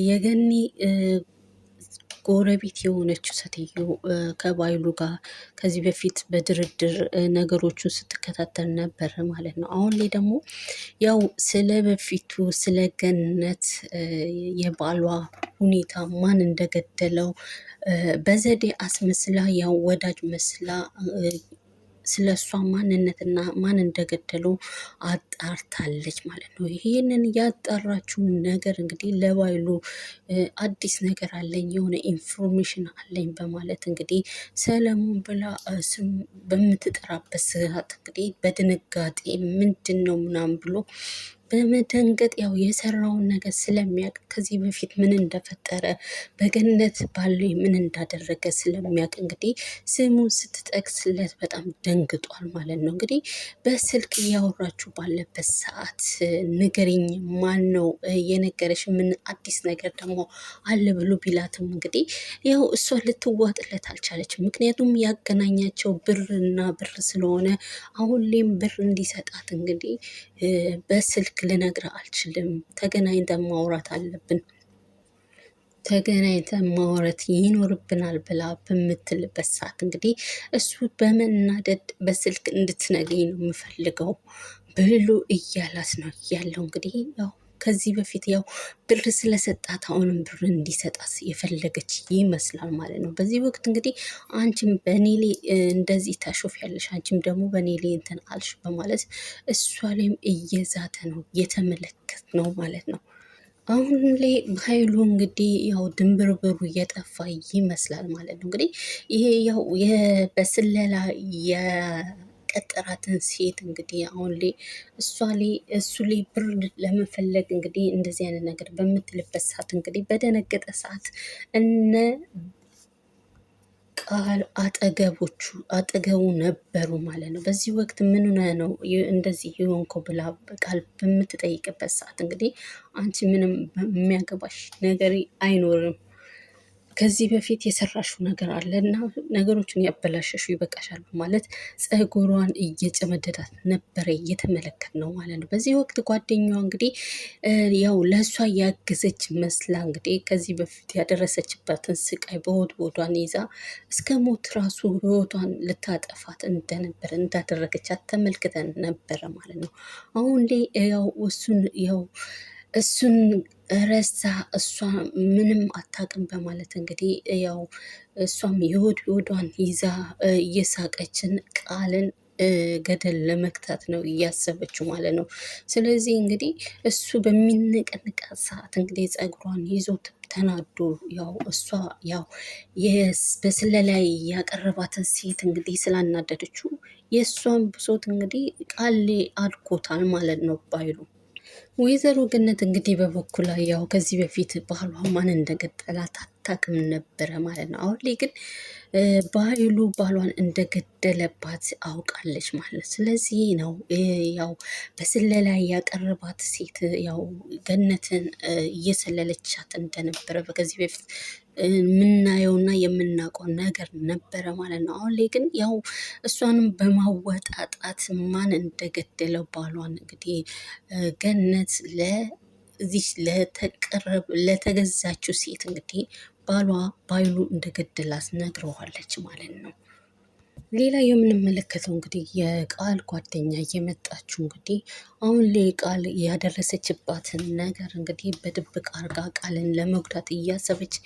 የገኒ ጎረቤት የሆነችው ሴትዮ ከባይሉ ጋር ከዚህ በፊት በድርድር ነገሮቹን ስትከታተል ነበር ማለት ነው። አሁን ላይ ደግሞ ያው ስለ በፊቱ ስለ ገነት የባሏ ሁኔታ ማን እንደገደለው በዘዴ አስመስላ ያው ወዳጅ መስላ ስለ እሷ ማንነትና ማን እንደገደሉ አጣርታለች ማለት ነው። ይህንን ያጣራችውን ነገር እንግዲህ ለባይሉ አዲስ ነገር አለኝ የሆነ ኢንፎርሜሽን አለኝ በማለት እንግዲህ ሰለሞን ብላ ስም በምትጠራበት ሰዓት እንግዲህ በድንጋጤ ምንድን ነው ምናምን ብሎ በመደንገጥ ያው የሰራውን ነገር ስለሚያውቅ ከዚህ በፊት ምን እንደፈጠረ በገነት ባለው ምን እንዳደረገ ስለሚያውቅ እንግዲህ ስሙን ስትጠቅስለት በጣም ደንግጧል ማለት ነው። እንግዲህ በስልክ እያወራችሁ ባለበት ሰዓት ንገሪኝ፣ ማን ነው የነገረሽ? ምን አዲስ ነገር ደግሞ አለ ብሎ ቢላትም እንግዲህ ያው እሷ ልትዋጥለት አልቻለችም። ምክንያቱም ያገናኛቸው ብርና ብር ስለሆነ አሁን ላይም ብር እንዲሰጣት እንግዲህ በስልክ ልነግር አልችልም፣ ተገናኝተን ማውራት አለብን፣ ተገናኝተን ማውራት ይኖርብናል ብላ በምትልበት ሰዓት እንግዲህ እሱ በመናደድ በስልክ እንድትነግኝ ነው የምፈልገው ብሎ እያላት ነው ያለው። እንግዲህ ያው ከዚህ በፊት ያው ብር ስለሰጣት አሁንም ብር እንዲሰጣት የፈለገች ይመስላል ማለት ነው። በዚህ ወቅት እንግዲህ አንቺም በኔ ላይ እንደዚህ ታሾፊያለሽ፣ አንቺም ደግሞ በኔ ላይ እንትን አልሽ በማለት እሷ ላይም እየዛተ ነው የተመለከት ነው ማለት ነው። አሁን ላይ ኃይሉ እንግዲህ ያው ድንብርብሩ እየጠፋ ይመስላል ማለት ነው። እንግዲህ ይሄ ያው በስለላ የቀጠራትን ሴት እንግዲህ አሁን ላይ እሱ ላይ ብር ለመፈለግ እንግዲህ እንደዚህ አይነት ነገር በምትልበት ሰዓት እንግዲህ በደነገጠ ሰዓት እነ ቃል አጠገቡ ነበሩ ማለት ነው። በዚህ ወቅት ምን ሆነ ነው እንደዚህ የሆንከው ብላ ቃል በምትጠይቅበት ሰዓት እንግዲህ አንቺ ምንም የሚያገባሽ ነገር አይኖርም፣ ከዚህ በፊት የሰራሽው ነገር አለ እና ነገሮችን ያበላሸሹ ይበቃሻል ማለት ፀጉሯን እየጨመደዳት ነበረ እየተመለከት ነው ማለት ነው። በዚህ ወቅት ጓደኛዋ እንግዲህ ያው ለእሷ ያገዘች መስላ እንግዲህ ከዚህ በፊት ያደረሰችባትን ስቃይ በሆዷን ይዛ እስከ ሞት ራሱ ህይወቷን ልታጠፋት እንደነበረ እንዳደረገቻት ተመልክተን ነበረ ማለት ነው። አሁን ላይ እሱን ረሳ፣ እሷ ምንም አታውቅም በማለት እንግዲህ ያው እሷም የሆዷን ይዛ እየሳቀችን ቃልን ገደል ለመክታት ነው እያሰበችው ማለት ነው። ስለዚህ እንግዲህ እሱ በሚነቀንቃት ሰዓት እንግዲህ ፀጉሯን ይዞት ተናዶ ያው እሷ ያው በስለላ ላይ ያቀረባትን ሴት እንግዲህ ስላናደደችው የእሷን ብሶት እንግዲህ ቃሌ አድኮታል ማለት ነው ባይሉ። ወይዘሮ ገነት እንግዲህ በበኩሏ ያው ከዚህ በፊት ባሏ ማን እንደገደላት አታውቅም ነበረ ማለት ነው። አሁን ላይ ግን ባይሉ ባሏን እንደገደለባት አውቃለች ማለት። ስለዚህ ነው ያው በስለላ ያቀረባት ሴት ያው ገነትን እየሰለለቻት እንደነበረ ከዚህ በፊት የምናየውና የምናውቀው ነገር ነበረ ማለት ነው። አሁን ላይ ግን ያው እሷንም በማወጣጣት ማን እንደገደለው ባሏን እንግዲህ ገነት ለዚህ ለተገዛችው ሴት እንግዲህ ባሏ ባይሉ እንደገደላት ነግረዋለች ማለት ነው። ሌላ የምንመለከተው እንግዲህ የቃል ጓደኛ እየመጣችው እንግዲህ አሁን ላይ ቃል ያደረሰችባትን ነገር እንግዲህ በድብቅ አርጋ ቃልን ለመጉዳት እያሰበች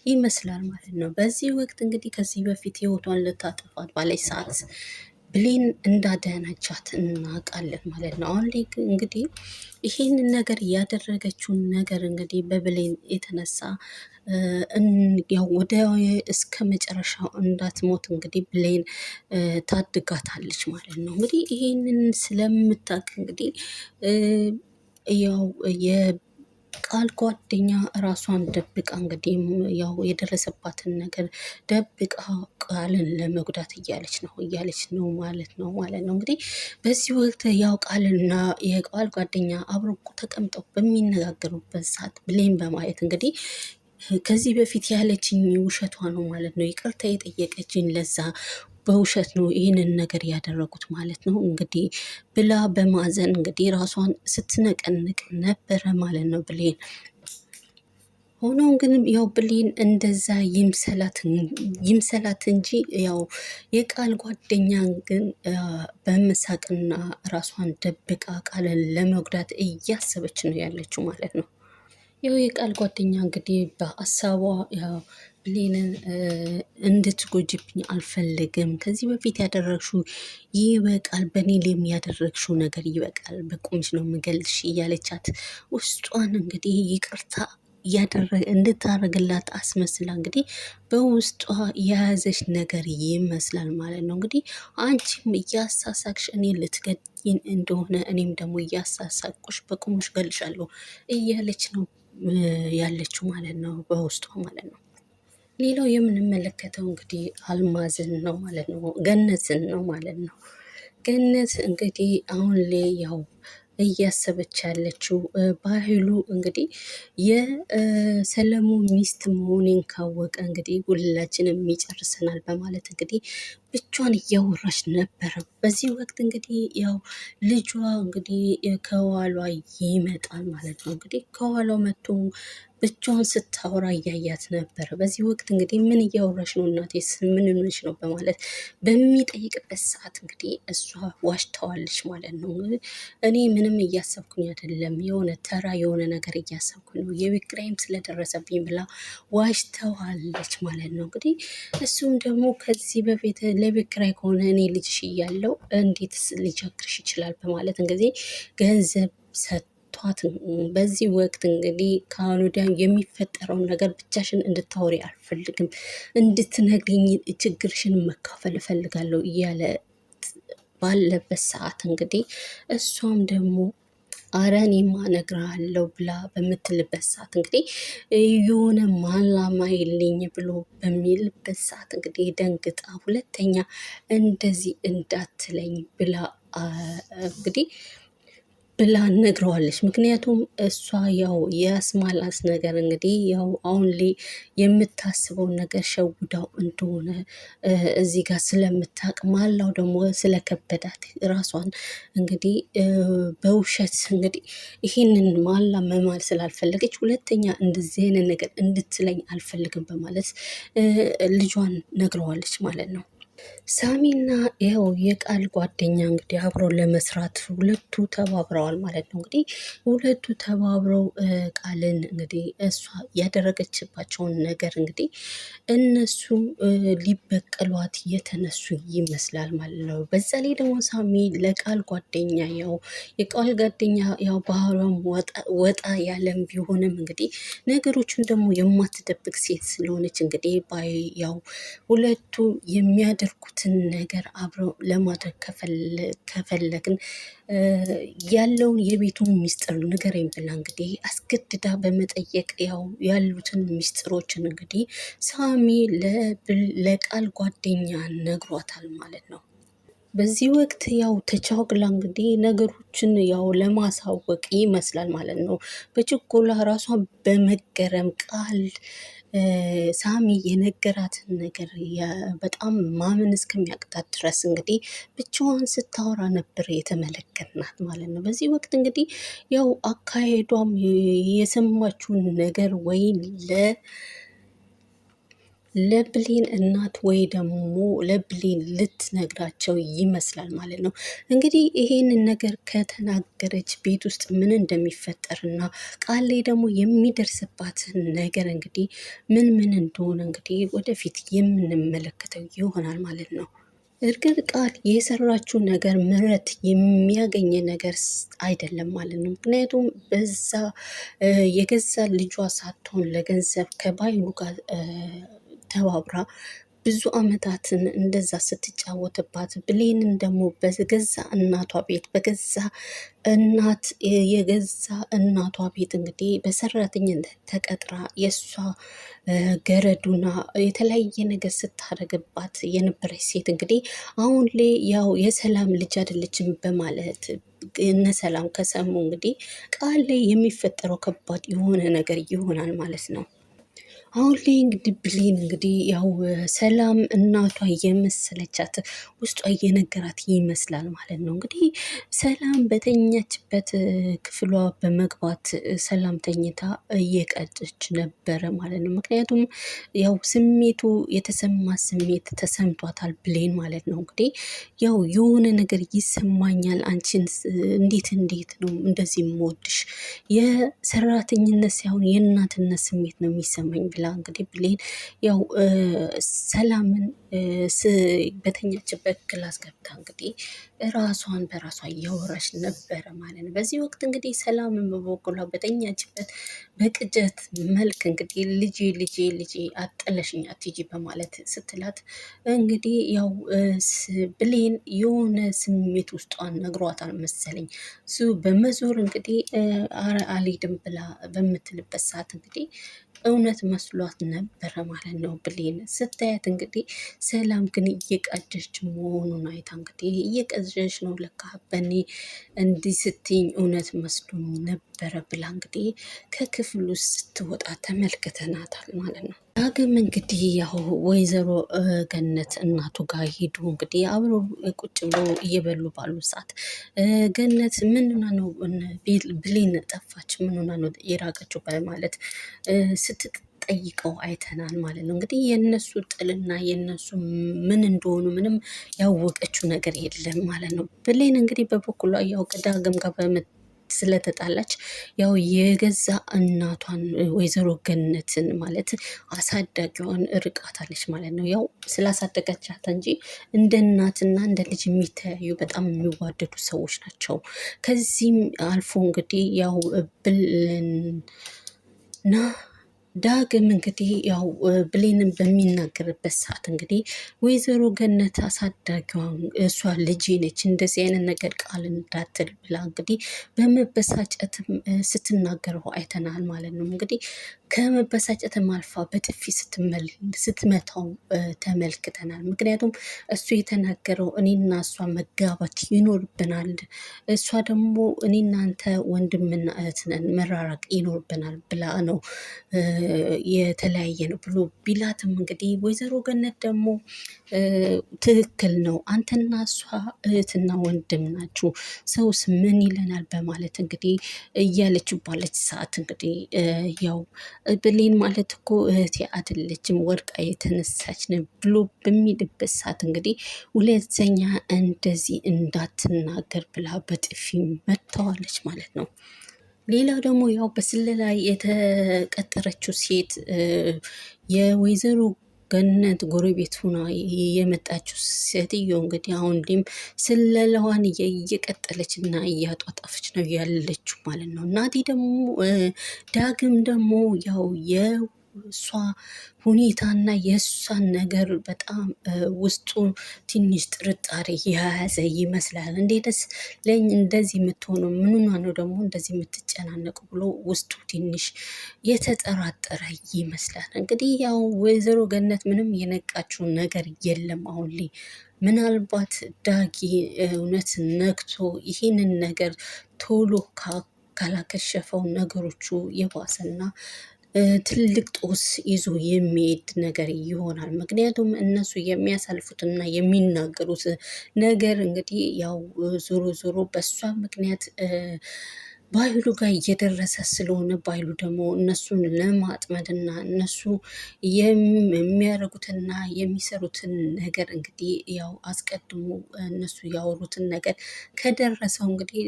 ይመስላል ማለት ነው። በዚህ ወቅት እንግዲህ ከዚህ በፊት ህይወቷን ልታጠፋት ባለች ሰዓት ብሌን እንዳዳነቻት እናውቃለን ማለት ነው። አሁን ላይ እንግዲህ ይሄንን ነገር ያደረገችውን ነገር እንግዲህ በብሌን የተነሳ ያው ወደ እስከ መጨረሻው እንዳትሞት እንግዲህ ብሌን ታድጋታለች ማለት ነው። እንግዲህ ይሄንን ስለምታውቅ እንግዲህ ያው የቃል ጓደኛ ራሷን ደብቃ እንግዲህ ያው የደረሰባትን ነገር ደብቃ ቃልን ለመጉዳት እያለች ነው ማለት ነው እንግዲህ በዚህ ወቅት ያው ቃልና የቃል ጓደኛ አብረው ተቀምጠው በሚነጋገሩበት ሰዓት ብሌን በማየት እንግዲህ ከዚህ በፊት ያለችኝ ውሸቷ ነው ማለት ነው፣ ይቅርታ የጠየቀችኝ ለዛ በውሸት ነው ይህንን ነገር ያደረጉት ማለት ነው እንግዲህ ብላ በማዘን እንግዲህ ራሷን ስትነቀንቅ ነበረ ማለት ነው ብሌን። ሆኖም ግን ያው ብሌን እንደዛ ይምሰላት እንጂ ያው የቃል ጓደኛን ግን በመሳቅና ራሷን ደብቃ ቃልን ለመጉዳት እያሰበች ነው ያለችው ማለት ነው። ያው የቃል ጓደኛ እንግዲህ በሀሳቧ ያው ብሌንን እንድትጎጅብኝ አልፈልግም፣ ከዚህ በፊት ያደረግሽው ይበቃል፣ በእኔ ላይ የሚያደረግሽው ነገር ይበቃል፣ በቁምሽ ነው የምገልሽ እያለቻት ውስጧን እንግዲህ ይቅርታ እንድታረግላት አስመስላ እንግዲህ በውስጧ የያዘች ነገር ይመስላል ማለት ነው። እንግዲህ አንቺም እያሳሳቅሽ እኔ ልትገድይን እንደሆነ እኔም ደግሞ እያሳሳቅሽ በቁምሽ ገልሻለሁ እያለች ነው ያለችው ማለት ነው፣ በውስጧ ማለት ነው። ሌላው የምንመለከተው እንግዲህ አልማዝን ነው ማለት ነው፣ ገነትን ነው ማለት ነው። ገነት እንግዲህ አሁን ላይ ያው እያሰበች ያለችው ባህሉ እንግዲህ የሰለሞን ሚስት መሆኔን ካወቀ እንግዲህ ሁላችንም ይጨርሰናል በማለት እንግዲህ ብቻዋን እያወራች ነበረ። በዚህ ወቅት እንግዲህ ያው ልጇ እንግዲህ ከኋሏ ይመጣል ማለት ነው። እንግዲህ ከኋላው መጥቶ ብቻዋን ስታወራ እያያት ነበረ። በዚህ ወቅት እንግዲህ ምን እያወራሽ ነው እናቴ፣ ምን ሆነሽ ነው በማለት በሚጠይቅበት ሰዓት እንግዲህ እሷ ዋሽተዋለች ማለት ነው። እኔ ምንም እያሰብኩኝ አይደለም፣ የሆነ ተራ የሆነ ነገር እያሰብኩኝ ነው፣ የቤት ኪራይም ስለደረሰብኝ ብላ ዋሽተዋለች ማለት ነው። እንግዲህ እሱም ደግሞ ከዚህ በፊት ለቤት ኪራይ ከሆነ እኔ ልጅሽ እያለው እንዴት ሊቸግርሽ ይችላል በማለት እንግዲህ ገንዘብ ሰጥቷት፣ በዚህ ወቅት እንግዲህ ከአሁን ወዲያ የሚፈጠረውን ነገር ብቻሽን እንድታወሪ አልፈልግም፣ እንድትነግሪኝ ችግርሽን መካፈል እፈልጋለሁ እያለ ባለበት ሰዓት እንግዲህ እሷም ደግሞ አረ እኔማ እነግርሃለሁ ብላ በምትልበት ሰዓት እንግዲህ የሆነ ማላማ የለኝ ብሎ በሚልበት ሰዓት እንግዲህ ደንግጣ ሁለተኛ እንደዚህ እንዳትለኝ ብላ እንግዲህ ብላ ነግረዋለች። ምክንያቱም እሷ ያው የአስማላስ ነገር እንግዲህ ያው አሁን ላይ የምታስበውን ነገር ሸውዳው እንደሆነ እዚህ ጋር ስለምታውቅ ማላው ደግሞ ስለከበዳት ራሷን እንግዲህ በውሸት እንግዲህ ይህንን ማላ መማል ስላልፈለገች ሁለተኛ እንደዚህ አይነት ነገር እንድትለኝ አልፈልግም በማለት ልጇን ነግረዋለች ማለት ነው። ሳሚና ያው የቃል ጓደኛ እንግዲህ አብረው ለመስራት ሁለቱ ተባብረዋል ማለት ነው። እንግዲህ ሁለቱ ተባብረው ቃልን እንግዲህ እሷ ያደረገችባቸውን ነገር እንግዲህ እነሱ ሊበቀሏት የተነሱ ይመስላል ማለት ነው። በዛ ላይ ደግሞ ሳሚ ለቃል ጓደኛ ያው የቃል ጓደኛ ያው ባህሏም ወጣ ያለም ቢሆንም እንግዲህ ነገሮችን ደግሞ የማትደብቅ ሴት ስለሆነች እንግዲህ ያው ሁለቱ የሚያደርጉትን ነገር አብረው ለማድረግ ከፈለግን ያለውን የቤቱን ሚስጥር ንገረኝ ብላ እንግዲህ አስገድዳ በመጠየቅ ያው ያሉትን ሚስጥሮችን እንግዲህ ሳሚ ለቃል ጓደኛ ነግሯታል ማለት ነው። በዚህ ወቅት ያው ተቻኩላ እንግዲህ ነገሮችን ያው ለማሳወቅ ይመስላል ማለት ነው። በችኮላ ራሷ በመገረም ቃል ሳሚ የነገራትን ነገር በጣም ማመን እስከሚያቅታት ድረስ እንግዲህ ብቻዋን ስታወራ ነበር የተመለከትናት ማለት ነው። በዚህ ወቅት እንግዲህ ያው አካሄዷም የሰማችውን ነገር ወይ ለብሌን እናት ወይ ደግሞ ለብሌን ልትነግራቸው ይመስላል ማለት ነው። እንግዲህ ይሄንን ነገር ከተናገረች ቤት ውስጥ ምን እንደሚፈጠርና ቃል ላይ ደግሞ የሚደርስባትን ነገር እንግዲህ ምን እንደሆነ እንግዲህ ወደፊት የምንመለከተው ይሆናል ማለት ነው። እርግጥ ቃል የሰራችው ነገር ምሕረት የሚያገኝ ነገር አይደለም ማለት ነው። ምክንያቱም በዛ የገዛ ልጇ ሳትሆን ለገንዘብ ከባይሉ ጋር ተባብራ ብዙ አመታትን እንደዛ ስትጫወትባት ብሌንን ደግሞ በገዛ እናቷ ቤት የገዛ እናቷ ቤት እንግዲህ በሰራተኝነት ተቀጥራ የእሷ ገረዱና የተለያየ ነገር ስታደርግባት የነበረች ሴት እንግዲህ አሁን ላይ ያው የሰላም ልጅ አይደለችም በማለት እነ ሰላም ከሰሙ እንግዲህ ቃል ላይ የሚፈጠረው ከባድ የሆነ ነገር ይሆናል ማለት ነው። አሁን ላይ እንግዲህ ብሌን እንግዲህ ያው ሰላም እናቷ የመሰለቻት ውስጧ እየነገራት ይመስላል ማለት ነው። እንግዲህ ሰላም በተኛችበት ክፍሏ በመግባት ሰላም ተኝታ እየቀጨች ነበረ ማለት ነው። ምክንያቱም ያው ስሜቱ የተሰማ ስሜት ተሰምቷታል ብሌን ማለት ነው። እንግዲህ ያው የሆነ ነገር ይሰማኛል፣ አንቺን እንዴት ነው እንደዚህ የምወድሽ የሰራተኝነት ሳይሆን የእናትነት ስሜት ነው የሚሰማኝ ብላ እንግዲህ ብሌን ያው ሰላምን በተኛችበት ክላስ ገብታ እንግዲህ ራሷን በራሷ እያወራች ነበረ ማለት ነው። በዚህ ወቅት እንግዲህ ሰላምን በበኩሏ በተኛችበት በቅጀት መልክ እንግዲህ ልጄ አጠለሽኝ አትሂጂ በማለት ስትላት እንግዲህ ያው ብሌን የሆነ ስሜት ውስጧን ነግሯታል መሰለኝ። እሱ በመዞር እንግዲህ አልሄድም ብላ በምትልበት ሰዓት እንግዲህ እውነት መስሏት ነበረ ማለት ነው። ብሌን ስታያት እንግዲህ ሰላም ግን እየቀጀች መሆኑን አይታ እንግዲህ እየቀጀች ነው ለካ በኔ እንዲህ ስትኝ እውነት መስሎኝ ነበረ ብላ እንግዲህ ከክፍሉ ስትወጣ ተመልክተናታል ማለት ነው። ዳግም እንግዲህ ያው ወይዘሮ ገነት እናቱ ጋር ሄዱ። እንግዲህ አብሮ ቁጭ ብሎ እየበሉ ባሉ ሰዓት ገነት ምን ሆና ነው ብሌን ጠፋች፣ ምን ሆና ነው የራቀችው በማለት ስትጠይቀው አይተናል ማለት ነው። እንግዲህ የነሱ ጥልና የነሱ ምን እንደሆኑ ምንም ያወቀችው ነገር የለም ማለት ነው። ብሌን እንግዲህ በበኩሏ ያው ዳግም ጋር ስለተጣላች ያው የገዛ እናቷን ወይዘሮ ገነትን ማለት አሳዳጊዋን ርቃታለች ማለት ነው። ያው ስላሳደገቻት እንጂ እንደ እናትና እንደ ልጅ የሚተያዩ በጣም የሚዋደዱ ሰዎች ናቸው። ከዚህም አልፎ እንግዲህ ያው ብልና ዳግም እንግዲህ ያው ብሌንን በሚናገርበት ሰዓት እንግዲህ ወይዘሮ ገነት አሳዳጊዋን እሷ ልጅ ነች እንደዚህ አይነት ነገር ቃል እንዳትል ብላ እንግዲህ በመበሳጨትም ስትናገረው አይተናል ማለት ነው። እንግዲህ ከመበሳጨትም አልፋ በጥፊ ስትመታው ተመልክተናል። ምክንያቱም እሱ የተናገረው እኔና እሷ መጋባት ይኖርብናል፣ እሷ ደግሞ እኔና አንተ ወንድምና እህት ነን መራራቅ ይኖርብናል ብላ ነው የተለያየ ነው ብሎ ቢላትም እንግዲህ ወይዘሮ ገነት ደግሞ ትክክል ነው፣ አንተና እሷ እህትና ወንድም ናችሁ፣ ሰውስ ምን ይለናል በማለት እንግዲህ እያለችው ባለች ሰዓት እንግዲህ ያው ብሌን ማለት እኮ እህቴ አይደለችም ወድቃ የተነሳች ነው ብሎ በሚልበት ሰዓት እንግዲህ ሁለተኛ እንደዚህ እንዳትናገር ብላ በጥፊ መታዋለች ማለት ነው። ሌላው ደግሞ ያው በስለላ የተቀጠረችው ሴት የወይዘሮ ገነት ጎረቤት ሆና የመጣችው ሴትዮ እንግዲህ አሁን ላይም ስለላዋን እየቀጠለች እና እያጧጣፈች ነው ያለችው ማለት ነው። እናቴ ደግሞ ዳግም ደግሞ ያው የእሷ ሁኔታና የእሷን ነገር በጣም ውስጡ ትንሽ ጥርጣሬ የያዘ ይመስላል። እንዴትስ ለኝ እንደዚህ የምትሆነው ምንና ነው ደግሞ እንደዚህ የምትጨናነቁ ብሎ ውስጡ ትንሽ የተጠራጠረ ይመስላል። እንግዲህ ያው ወይዘሮ ገነት ምንም የነቃችው ነገር የለም አሁን ላይ ምናልባት ዳጊ እውነት ነግቶ ይህንን ነገር ቶሎ ካላከሸፈው ነገሮቹ የባሰና ትልቅ ጦስ ይዞ የሚሄድ ነገር ይሆናል። ምክንያቱም እነሱ የሚያሳልፉትና የሚናገሩት ነገር እንግዲህ ያው ዞሮ ዞሮ በእሷ ምክንያት በኃይሉ ጋር እየደረሰ ስለሆነ በኃይሉ ደግሞ እነሱን ለማጥመድና እነሱ የሚያደርጉትና የሚሰሩትን ነገር እንግዲህ ያው አስቀድሞ እነሱ ያወሩትን ነገር ከደረሰው እንግዲህ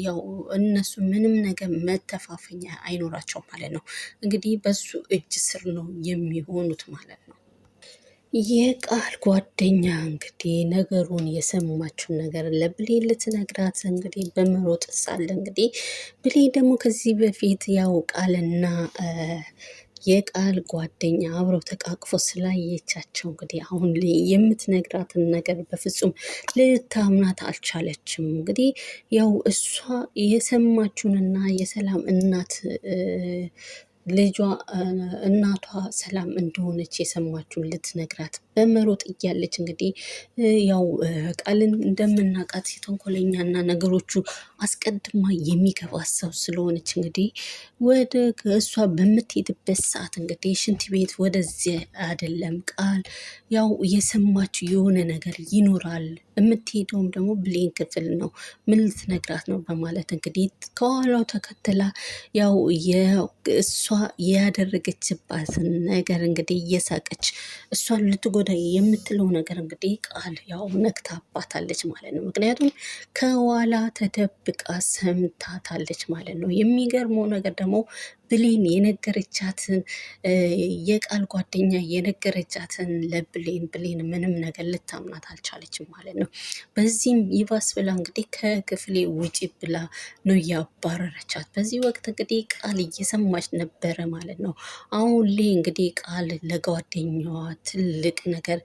ያው እነሱ ምንም ነገር መተፋፈኛ አይኖራቸው ማለት ነው። እንግዲህ በሱ እጅ ስር ነው የሚሆኑት ማለት ነው። የቃል ጓደኛ እንግዲህ ነገሩን የሰማችውን ነገር ለብሌን ልትነግራት እንግዲህ በመሮጥ ሳለ እንግዲህ ብሌን ደግሞ ከዚህ በፊት ያው ቃልና የቃል ጓደኛ አብረው ተቃቅፎ ስላየቻቸው እንግዲህ አሁን ላይ የምትነግራትን ነገር በፍጹም ልታምናት አልቻለችም። እንግዲህ ያው እሷ የሰማችውንና የሰላም እናት ልጇ እናቷ ሰላም እንደሆነች የሰማችውን ልትነግራት በመሮጥ እያለች እንግዲህ ያው ቃልን እንደምናውቃት ተንኮለኛና ነገሮቹ አስቀድማ የሚገባት ሰው ስለሆነች እንግዲህ ወደ እሷ በምትሄድበት ሰዓት እንግዲህ ሽንት ቤት ወደዚህ አይደለም ቃል ያው የሰማችው የሆነ ነገር ይኖራል። የምትሄደውም ደግሞ ብሌን ክፍል ነው። ምን ልትነግራት ነው በማለት እንግዲህ ከኋላው ተከትላ ያው እሷ ያደረገችባትን ነገር እንግዲህ እየሳቀች እሷን ልትጎዳ የምትለው ነገር እንግዲህ ቃል ያው ነግታባታለች ማለት ነው። ምክንያቱም ከኋላ ተደብቃ ሰምታታለች ማለት ነው። የሚገርመው ነገር ደግሞ ብሌን የነገረቻትን የቃል ጓደኛ የነገረቻትን ብሌን ምንም ነገር ልታምናት አልቻለችም ማለት ነው። በዚህም ይባስ ብላ እንግዲህ ከክፍሌ ውጪ ብላ ነው ያባረረቻት። በዚህ ወቅት እንግዲህ ቃል እየሰማች ነበረ ማለት ነው። አሁን ላይ እንግዲህ ቃል ለጓደኛዋ ትልቅ ነገር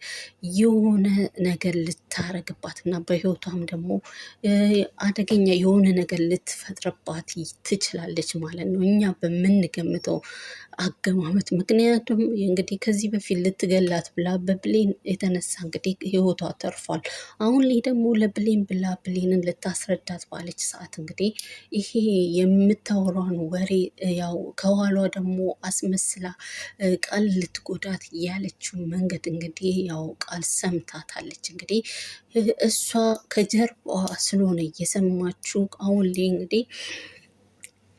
የሆነ ነገር ልታረግባት እና በህይወቷም ደግሞ አደገኛ የሆነ ነገር ልትፈጥርባት ትችላለች ማለት ነው እኛ በምንገምተው አገማመት። ምክንያቱም እንግዲህ ከዚህ በፊት ልትገላት ብላ በብሌን የተነሳ እንግዲህ ህይወቷ ተርፏል። አሁን ላይ ደግሞ ለብሌን ብላ ብሌንን ልታስረዳት ባለች ሰዓት እንግዲህ ይሄ የምታወራውን ወሬ ያው ከኋሏ ደግሞ አስመስላ ቃል ልትጎዳት ያለችው መንገድ እንግዲህ ያው ቃል ሰምታታለች። እንግዲህ እሷ ከጀርባዋ ስለሆነ እየሰማችው አሁን ላይ እንግዲህ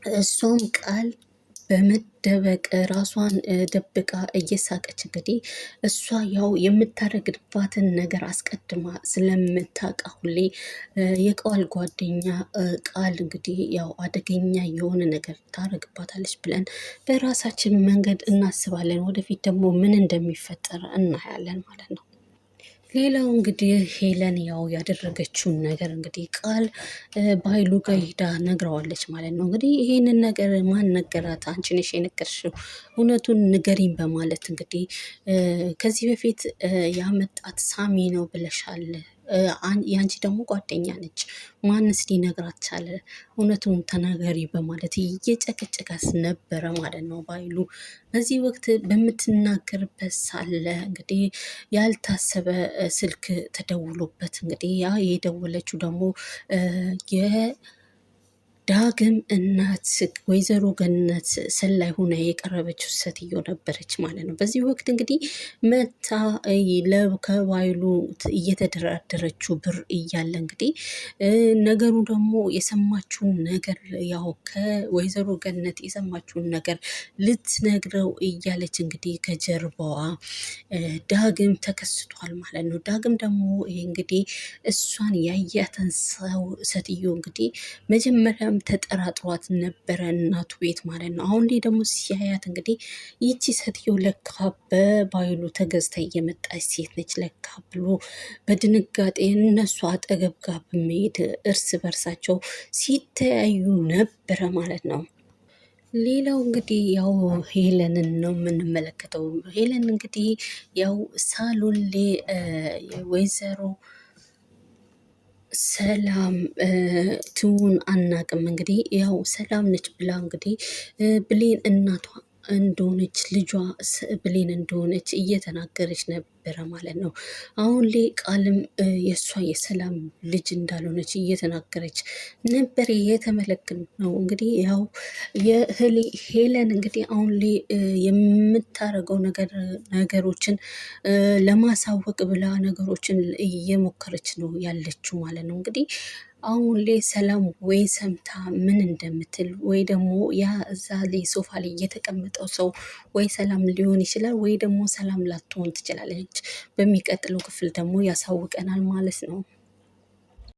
እሷም ቃል በመደበቅ ራሷን ደብቃ እየሳቀች እንግዲህ እሷ ያው የምታደርግባትን ነገር አስቀድማ ስለምታውቅ ሁሌ የቃል ጓደኛ ቃል እንግዲህ ያው አደገኛ የሆነ ነገር ታደርግባታለች ብለን በራሳችን መንገድ እናስባለን። ወደፊት ደግሞ ምን እንደሚፈጠር እናያለን ማለት ነው። ሌላው እንግዲህ ሄለን ያው ያደረገችውን ነገር እንግዲህ ቃል በኃይሉ ጋር ሄዳ ነግረዋለች ማለት ነው። እንግዲህ ይሄንን ነገር ማን ነገራት? አንቺ ነሽ የነገርሽው፣ እውነቱን ንገሪኝ በማለት እንግዲህ ከዚህ በፊት ያመጣት ሳሚ ነው ብለሻል፣ ያንቺ ደግሞ ጓደኛ ነች፣ ማንስ ሊነግራት ቻለ? እውነቱን ተናገሪ በማለት እየጨቀጨቃት ነበረ ማለት ነው በኃይሉ። በዚህ ወቅት በምትናገርበት ሳለ እንግዲህ ያልታሰበ ስልክ ተደውሎበት እንግዲህ ያ የደወለችው ደግሞ ዳግም እናት ወይዘሮ ገነት ሰላይ ሆና የቀረበችው ሴትዮ ነበረች ማለት ነው። በዚህ ወቅት እንግዲህ መታ ከባይሉ እየተደራደረችው ብር እያለ እንግዲህ ነገሩ ደግሞ የሰማችውን ነገር ያው ከወይዘሮ ገነት የሰማችውን ነገር ልትነግረው እያለች እንግዲህ ከጀርባዋ ዳግም ተከስቷል ማለት ነው። ዳግም ደግሞ እንግዲህ እሷን ያያትን ሰው ሴትዮ እንግዲህ መጀመሪያ ተጠራጥሯት ነበረ እናቱ ቤት ማለት ነው። አሁን ላይ ደግሞ ሲያያት እንግዲህ ይቺ ሴትዮ ለካ በባይሉ ተገዝታ እየመጣች ሴት ነች ለካ ብሎ በድንጋጤ እነሱ አጠገብ ጋር በመሄድ እርስ በርሳቸው ሲተያዩ ነበረ ማለት ነው። ሌላው እንግዲህ ያው ሄለንን ነው የምንመለከተው። ሄለን እንግዲህ ያው ሳሎን ላይ ወይዘሮ ሰላም ትውን አናቅም እንግዲህ ያው ሰላም ነች ብላ እንግዲህ ብሌን እናቷ እንደሆነች ልጇ ብሌን እንደሆነች እየተናገረች ነበረ ማለት ነው። አሁን ላይ ቃልም የእሷ የሰላም ልጅ እንዳልሆነች እየተናገረች ነበር የተመለከት ነው። እንግዲህ ያው ሄለን እንግዲህ አሁን ላይ የምታደርገው ነገሮችን ለማሳወቅ ብላ ነገሮችን እየሞከረች ነው ያለችው ማለት ነው። እንግዲህ አሁን ላይ ሰላም ወይ ሰምታ ምን እንደምትል ወይ ደግሞ ያ እዛ ላይ ሶፋ ላይ የተቀመጠው ሰው ወይ ሰላም ሊሆን ይችላል ወይ ደግሞ ሰላም ላትሆን ትችላለች። በሚቀጥለው ክፍል ደግሞ ያሳውቀናል ማለት ነው።